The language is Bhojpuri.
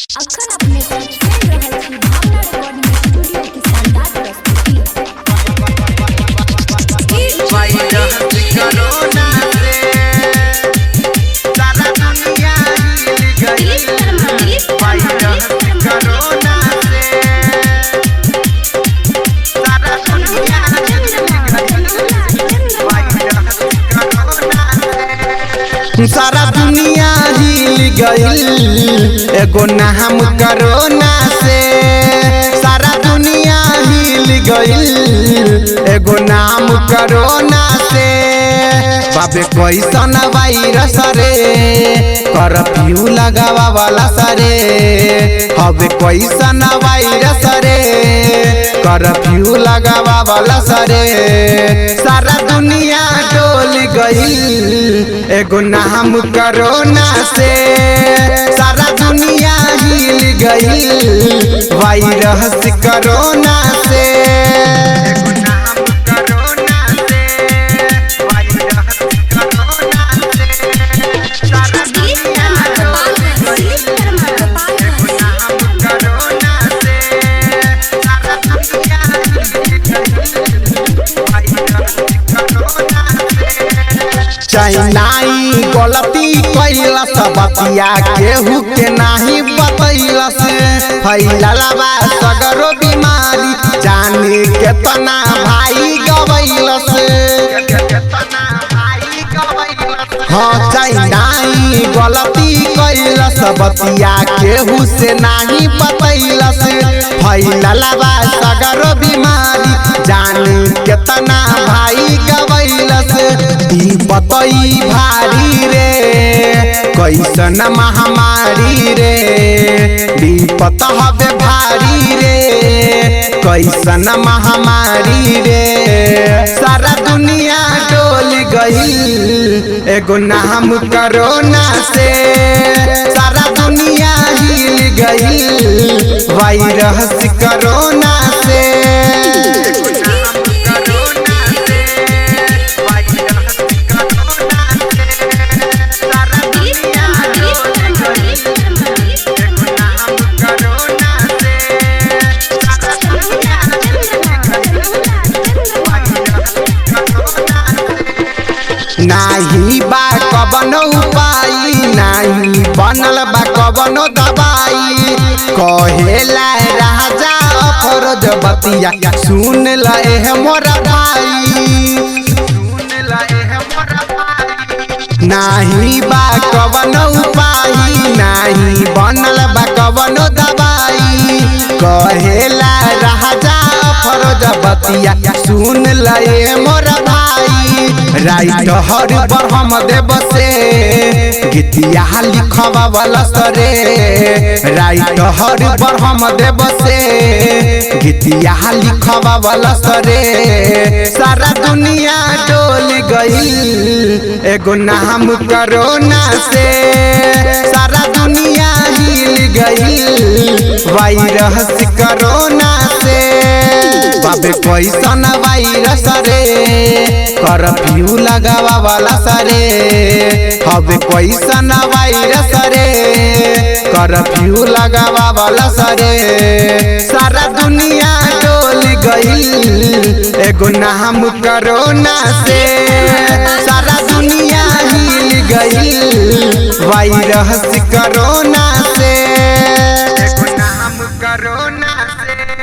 अखन अपने साथ सुन रहल छी भावना रिकॉर्डिंग स्टूडियो की शानदार प्रस्तुति। वायरस कोरोना से सारा दुनिया हिल गई। वायरस कोरोना से सारा दुनिया सारा दुनिया हिल गई। एगो नाम कोरोना से सारा दुनिया हिल गई। एगो नाम कोरोना से बाबे कैसन वायरस रे कर्फ्यू लगावा वाला सरे। हवे कैसन वायरस रे कर्फ्यू लगावा वाला सरे। सारा दुनिया डोल गई। एगो नाम कोरोना से सारा दुनिया हिल गई। वायरस कोरोना से एगो नाम कोरोना से वायरस कोरोना से सारा दुनिया हिल गई। एगो नाम कोरोना से सारा दुनिया हिल गई। वायरस कोरोना से चाइनाई गलती कैला बतिया केहू के नाही बतैलस। फैललबा सगरो बीमारी जाने केतना भाई गवैलस। हाँ चाइनाई गलती कैलस बतिया केहू से नाही बतैलस। फैललबा सगरो बीमारी जाने केतना भाई गवैलस। बतई भारी रे कैसन महामारी रे। विपत हवे भारी रे कैसन महामारी रे। सारा दुनिया डोल गई। एगो नाम कोरोना से सारा दुनिया हिल गई। वायरस कोरोना से नाही बा कवनो उपाय नाही बनल बा कवनो दवाई। कहेला राजा अफरोज बतिया सुन ल एह मोरा भाई। नाही बा कवनो उपाय नाही बनल बा कवनो दवाई। कहेला राजा अफरोज बतिया सुन ल एह मोरा भाई। राइट हर बरहम देव से गीतिया लिखवा वाला सरे। राइट हर बरहम देव से गीतिया लिखवा वाला सरे। सारा दुनिया डोल गई। एगो नाम कोरोना से सारा दुनिया हिल गई। वायरस कोरोना से बाबे कैसन वायरस रे कर्फ्यू लगावा वाला सरे। हवे कैसन वायरस रे कर्फ्यू लगावा वाला सरे। सारा दुनिया डोल गई। एगो नाम कोरोना से सारा दुनिया हिल गई। वायरस कोरोना से एगो नाम कोरोना से।